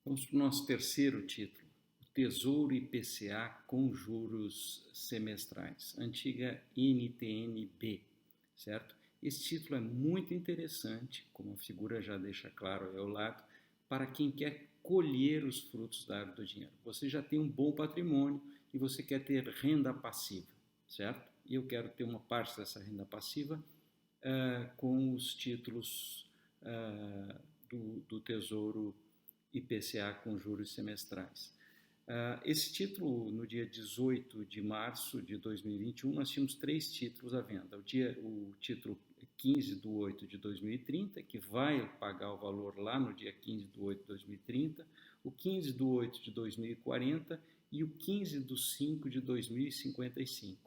Vamos para o nosso terceiro título, o Tesouro IPCA com juros semestrais, antiga NTN-B, certo? Esse título é muito interessante, como a figura já deixa claro aí ao lado, para quem quer colher os frutos da árvore do dinheiro. Você já tem um bom patrimônio e você quer ter renda passiva, certo? E eu quero ter uma parte dessa renda passiva com os títulos do Tesouro IPCA com juros semestrais. Esse título, no dia 18 de março de 2021, nós tínhamos 3 títulos à venda. O título 15 de 8 de 2030, que vai pagar o valor lá no dia 15 de 8 de 2030, o 15 de 8 de 2040 e o 15 de 5 de 2055.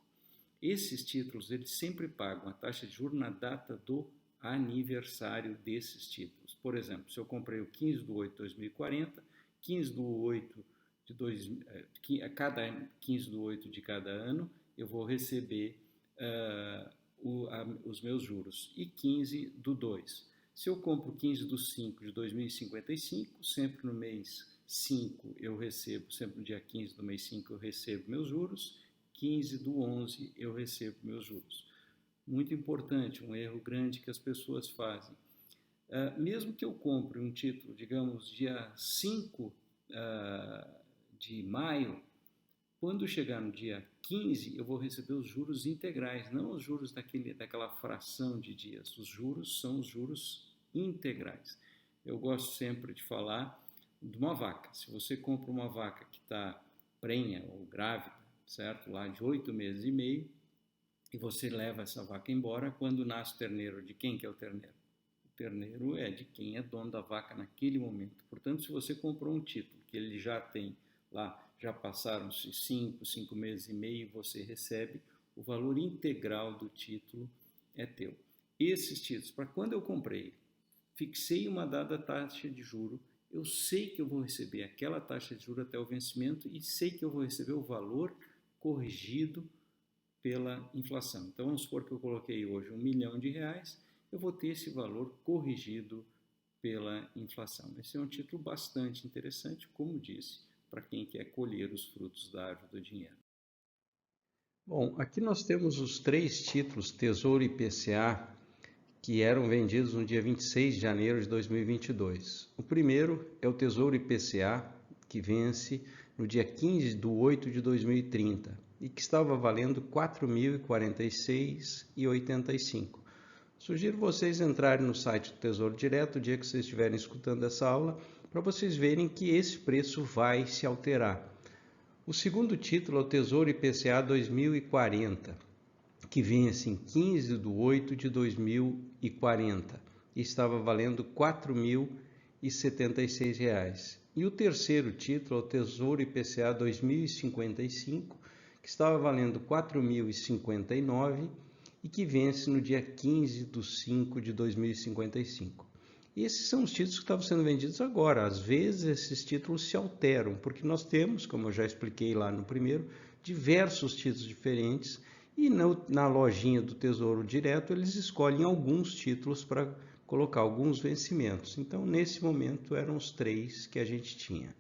Esses títulos, eles sempre pagam a taxa de juros na data do aniversário desses títulos. Por exemplo, se eu comprei o 15 de 8 de 2040, 15 de 8 a cada 15 de 8 de cada ano, eu vou receber os meus juros. E 15 do 2. Se eu compro 15 do 5 de 2055, sempre no mês 5 eu recebo, sempre no dia 15 do mês 5 eu recebo meus juros, 15 do 11 eu recebo meus juros. Muito importante, um erro grande que as pessoas fazem. Mesmo que eu compre um título, digamos, dia 5 de maio, quando chegar no dia 15, eu vou receber os juros integrais, não os juros daquela fração de dias. Os juros são os juros integrais. Eu gosto sempre de falar de uma vaca. Se você compra uma vaca que está prenha ou grávida, certo? Lá de 8 meses e meio, e você leva essa vaca embora, quando nasce o terneiro, de quem que é o terneiro? O terneiro é de quem é dono da vaca naquele momento. Portanto, se você comprou um título que ele já tem lá, já passaram-se 5 meses e meio, você recebe, o valor integral do título é teu. Esses títulos, para quando eu comprei, fixei uma dada taxa de juro, eu sei que eu vou receber aquela taxa de juro até o vencimento e sei que eu vou receber o valor corrigido pela inflação. Então, vamos supor que eu coloquei hoje R$1 milhão, eu vou ter esse valor corrigido pela inflação. Esse é um título bastante interessante, como disse, para quem quer colher os frutos da árvore do dinheiro. Bom, aqui nós temos os 3 títulos Tesouro IPCA que eram vendidos no dia 26 de janeiro de 2022. O primeiro é o Tesouro IPCA, que vence no dia 15 de 8 de 2030 e que estava valendo R$ 4.046,85. Sugiro vocês entrarem no site do Tesouro Direto, o dia que vocês estiverem escutando essa aula, para vocês verem que esse preço vai se alterar. O segundo título é o Tesouro IPCA 2040, que vence em 15 de 8 de 2040 e estava valendo R$ 4.076. E o terceiro título é o Tesouro IPCA 2055, que estava valendo R$ 4.059 e que vence no dia 15 de 5 de 2055. E esses são os títulos que estavam sendo vendidos agora. Às vezes esses títulos se alteram, porque nós temos, como eu já expliquei lá no primeiro, diversos títulos diferentes e na lojinha do Tesouro Direto eles escolhem alguns títulos para colocar alguns vencimentos. Então, nesse momento, eram os 3 que a gente tinha.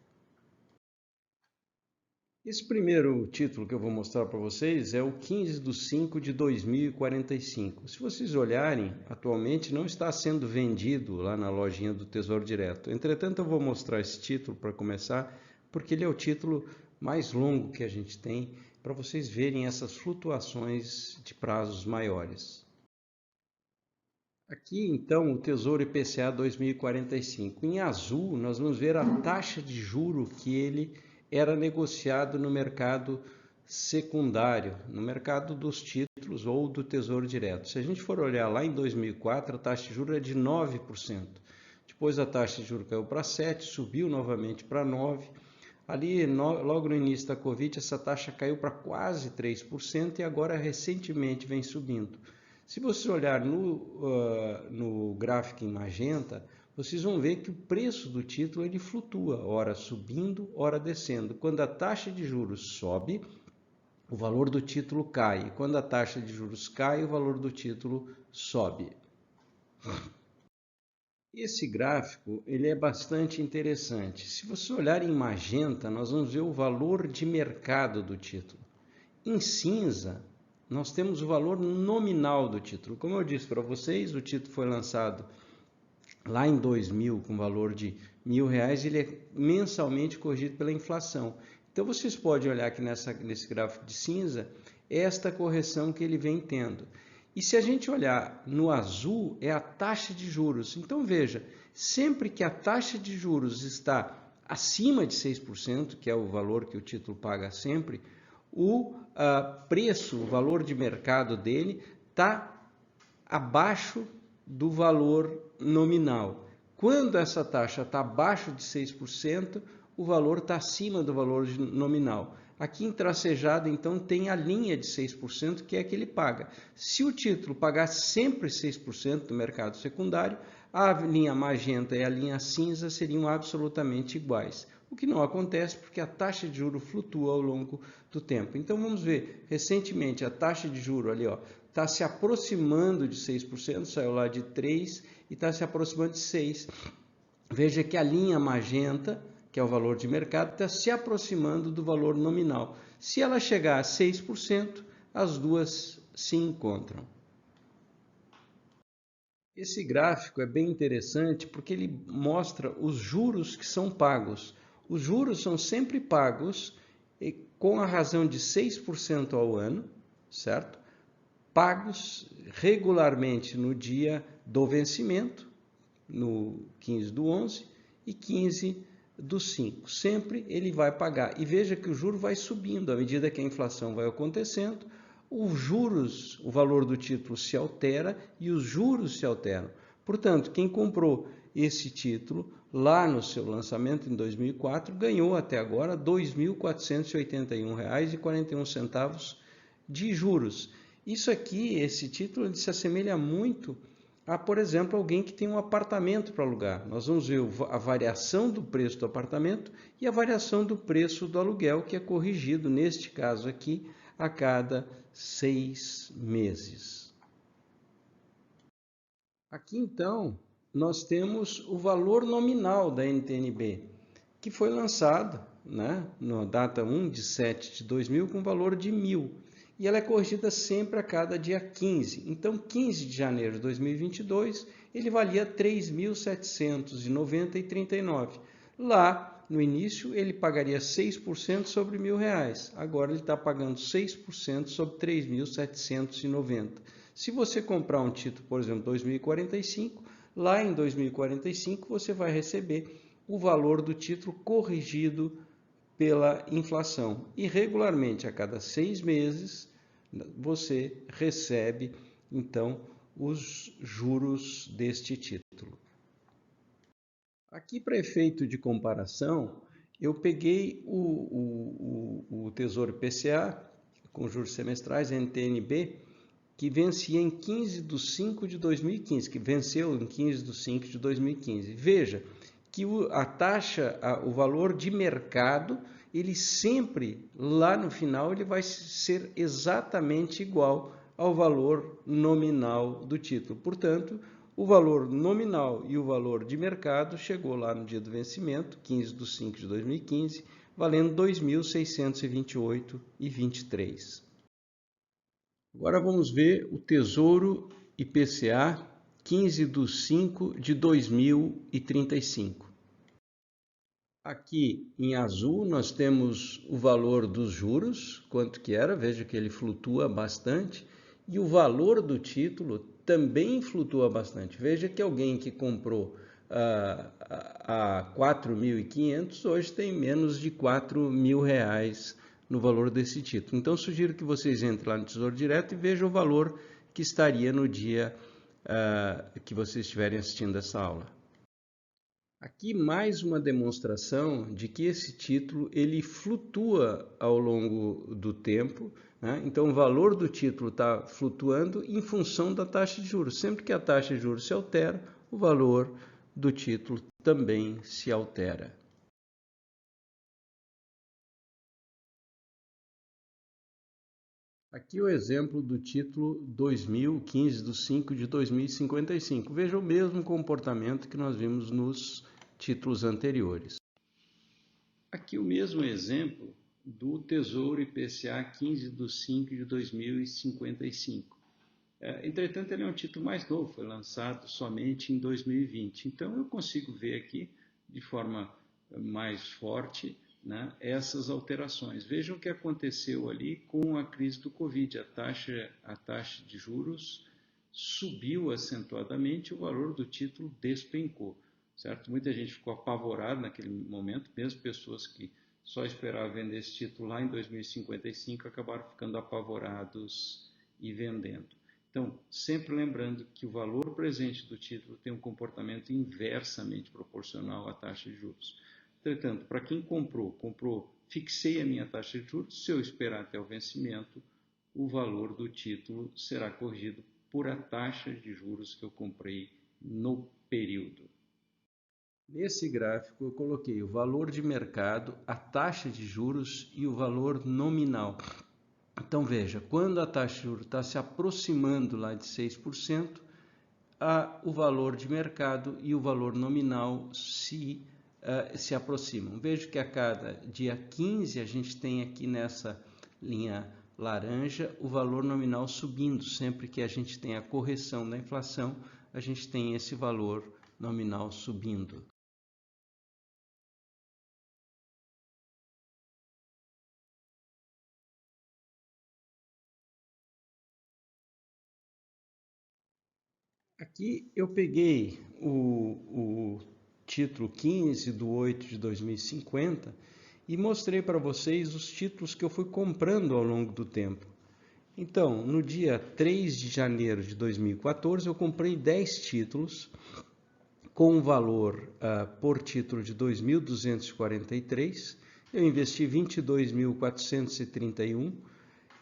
Esse primeiro título que eu vou mostrar para vocês é o 15 de 5 de 2045. Se vocês olharem, atualmente não está sendo vendido lá na lojinha do Tesouro Direto. Entretanto, eu vou mostrar esse título para começar, porque ele é o título mais longo que a gente tem, para vocês verem essas flutuações de prazos maiores. Aqui, então, o Tesouro IPCA 2045. Em azul, nós vamos ver a taxa de juro que ele era negociado no mercado secundário, no mercado dos títulos ou do Tesouro Direto. Se a gente for olhar lá em 2004, a taxa de juros é de 9%. Depois a taxa de juros caiu para 7%, subiu novamente para 9%. Ali, logo no início da Covid, essa taxa caiu para quase 3% e agora recentemente vem subindo. Se você olhar no gráfico em magenta, vocês vão ver que o preço do título ele flutua, ora subindo, ora descendo. Quando a taxa de juros sobe, o valor do título cai. E quando a taxa de juros cai, o valor do título sobe. Esse gráfico ele é bastante interessante. Se você olhar em magenta, nós vamos ver o valor de mercado do título. Em cinza, nós temos o valor nominal do título. Como eu disse para vocês, o título foi lançado lá em 2000 com valor de R$ 1.000, ele é mensalmente corrigido pela inflação. Então vocês podem olhar aqui nesse gráfico de cinza, esta correção que ele vem tendo. E se a gente olhar no azul, é a taxa de juros. Então veja, sempre que a taxa de juros está acima de 6%, que é o valor que o título paga sempre, o preço, o valor de mercado dele está abaixo do valor nominal. Quando essa taxa está abaixo de 6%, o valor está acima do valor nominal. Aqui em tracejado, então, tem a linha de 6%, que é a que ele paga. Se o título pagar sempre 6% do mercado secundário, a linha magenta e a linha cinza seriam absolutamente iguais. O que não acontece porque a taxa de juros flutua ao longo do tempo. Então, vamos ver, recentemente, a taxa de juros ali, está se aproximando de 6%, saiu lá de 3% e está se aproximando de 6%. Veja que a linha magenta, que é o valor de mercado, está se aproximando do valor nominal. Se ela chegar a 6%, as duas se encontram. Esse gráfico é bem interessante porque ele mostra os juros que são pagos. Os juros são sempre pagos com a razão de 6% ao ano, certo? Pagos regularmente no dia do vencimento, no 15 do 11 e 15 do 5. Sempre ele vai pagar. E veja que o juro vai subindo à medida que a inflação vai acontecendo. Os juros, o valor do título se altera e os juros se alteram. Portanto, quem comprou esse título lá no seu lançamento em 2004 ganhou até agora R$ 2.481,41 de juros. Isso aqui, esse título, ele se assemelha muito a, por exemplo, alguém que tem um apartamento para alugar. Nós vamos ver a variação do preço do apartamento e a variação do preço do aluguel, que é corrigido, neste caso aqui, a cada 6 meses. Aqui, então, nós temos o valor nominal da NTN-B, que foi lançado, na data 1/7/2000, com valor de 1.000. E ela é corrigida sempre a cada dia 15. Então, 15 de janeiro de 2022, ele valia R$ 3.790,39. Lá, no início, ele pagaria 6% sobre R$ 1.000. Agora, ele está pagando 6% sobre R$ 3.790. Se você comprar um título, por exemplo, 2045, lá em 2045, você vai receber o valor do título corrigido pela inflação. E regularmente, a cada 6 meses, você recebe, então, os juros deste título. Aqui, para efeito de comparação, eu peguei o Tesouro IPCA, com juros semestrais, NTN-B, que vencia em 15/5/2015, que venceu em 15/5/2015. Veja que a taxa, o valor de mercado, ele sempre, lá no final, ele vai ser exatamente igual ao valor nominal do título. Portanto, o valor nominal e o valor de mercado chegou lá no dia do vencimento, 15/5/2015, valendo R$ 2.628,23. Agora vamos ver o Tesouro IPCA 15/5/2035. Aqui em azul nós temos o valor dos juros, quanto que era, veja que ele flutua bastante, e o valor do título também flutua bastante. Veja que alguém que comprou a 4.500 hoje tem menos de R$ 4.000 no valor desse título. Então sugiro que vocês entrem lá no Tesouro Direto e vejam o valor que estaria no dia que vocês estiverem assistindo essa aula. Aqui mais uma demonstração de que esse título ele flutua ao longo do tempo, Então o valor do título está flutuando em função da taxa de juros. Sempre que a taxa de juros se altera, o valor do título também se altera. Aqui o exemplo do título 2015 do 5 de 2055. Veja o mesmo comportamento que nós vimos nos títulos anteriores. Aqui o mesmo exemplo do Tesouro IPCA 15 de 5 de 2055. Entretanto, ele é um título mais novo, foi lançado somente em 2020. Então, eu consigo ver aqui, de forma mais forte, né, essas alterações. Vejam o que aconteceu ali com a crise do Covid. A taxa de juros subiu acentuadamente, o valor do título despencou. Certo? Muita gente ficou apavorada naquele momento, mesmo pessoas que só esperavam vender esse título lá em 2055 acabaram ficando apavorados e vendendo. Então, sempre lembrando que o valor presente do título tem um comportamento inversamente proporcional à taxa de juros. Entretanto, para quem comprou, fixei a minha taxa de juros, se eu esperar até o vencimento, o valor do título será corrigido por a taxa de juros que eu comprei no período. Nesse gráfico eu coloquei o valor de mercado, a taxa de juros e o valor nominal. Então veja, quando a taxa de juros está se aproximando lá de 6%, o valor de mercado e o valor nominal se aproximam. Veja que a cada dia 15 a gente tem aqui nessa linha laranja o valor nominal subindo. Sempre que a gente tem a correção da inflação, a gente tem esse valor nominal subindo. Aqui eu peguei o título 15 de 8 de 2050 e mostrei para vocês os títulos que eu fui comprando ao longo do tempo. Então, no dia 3 de janeiro de 2014, eu comprei 10 títulos com um valor por título de 2.243, eu investi 22.431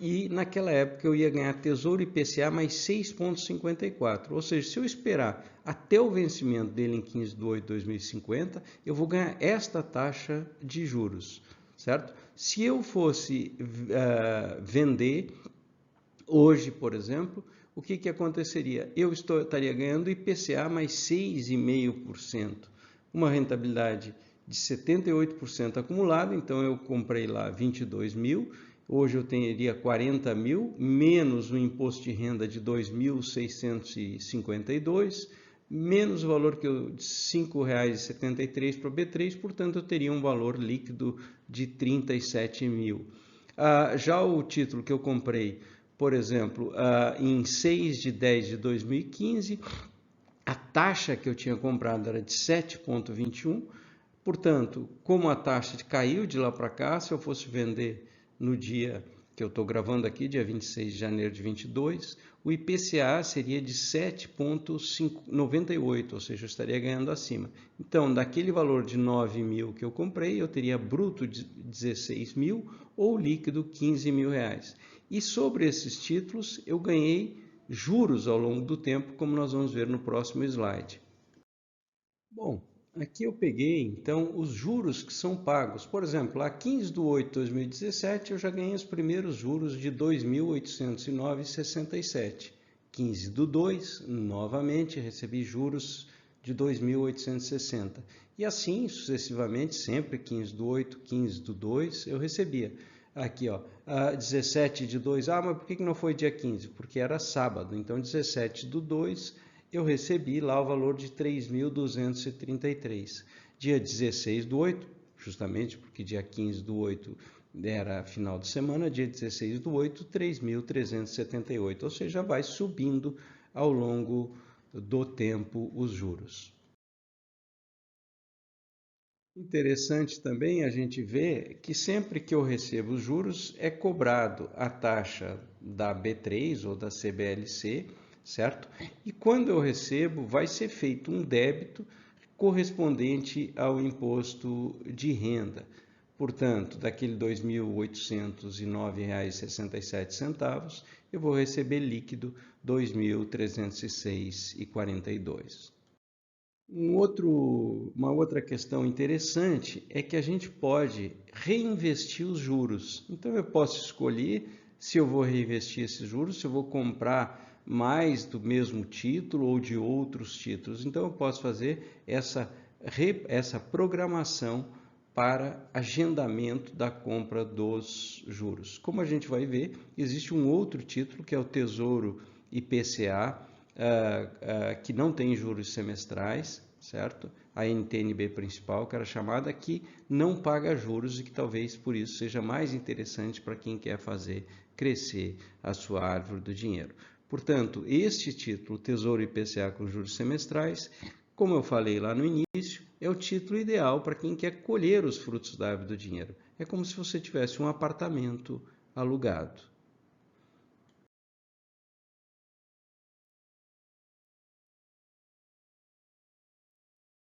e naquela época eu ia ganhar Tesouro IPCA mais 6,54, ou seja, se eu esperar até o vencimento dele em 15 de 8 de 2050, eu vou ganhar esta taxa de juros, certo? Se eu fosse vender hoje, por exemplo, o que aconteceria? Eu estaria ganhando IPCA mais 6,5%, uma rentabilidade de 78% acumulada, então eu comprei lá 22 mil, hoje eu teria 40 mil, menos o imposto de renda de 2.652, menos o valor que eu de R$ 5,73 para o B3, portanto eu teria um valor líquido de 37 mil. Já o título que eu comprei, por exemplo, em 6 de 10 de 2015, a taxa que eu tinha comprado era de 7,21, portanto, como a taxa caiu de lá para cá, se eu fosse vender no dia que eu estou gravando aqui, dia 26 de janeiro de 22, o IPCA seria de 7,98, ou seja, eu estaria ganhando acima. Então, daquele valor de 9 mil que eu comprei, eu teria bruto de 16 mil ou líquido 15 mil reais. E sobre esses títulos, eu ganhei juros ao longo do tempo, como nós vamos ver no próximo slide. Bom, aqui eu peguei, então, os juros que são pagos. Por exemplo, a 15 de 8 de 2017, eu já ganhei os primeiros juros de 2.809,67. 15 do 2, novamente, recebi juros de 2.860. E assim, sucessivamente, sempre 15 do 8, 15 do 2, eu recebia. Aqui, ó, 17 de 2, mas por que não foi dia 15? Porque era sábado, então 17 do 2, eu recebi lá o valor de 3.233. Dia 16 do 8, justamente porque dia 15 do 8 era final de semana, dia 16 do 8, 3.378, ou seja, vai subindo ao longo do tempo os juros. Interessante também a gente ver que sempre que eu recebo os juros é cobrado a taxa da B3 ou da CBLC, certo? E quando eu recebo, vai ser feito um débito correspondente ao imposto de renda. Portanto, daquele R$ 2.809,67, eu vou receber líquido R$ 2.306,42. Uma outra questão interessante é que a gente pode reinvestir os juros. Então, eu posso escolher se eu vou reinvestir esses juros, se eu vou comprar mais do mesmo título ou de outros títulos. Então eu posso fazer essa programação para agendamento da compra dos juros. Como a gente vai ver, existe um outro título que é o Tesouro IPCA, que não tem juros semestrais, certo? A NTNB principal, que era chamada, que não paga juros e que talvez por isso seja mais interessante para quem quer fazer crescer a sua árvore do dinheiro. Portanto, este título, Tesouro IPCA com juros semestrais, como eu falei lá no início, é o título ideal para quem quer colher os frutos da árvore do dinheiro. É como se você tivesse um apartamento alugado.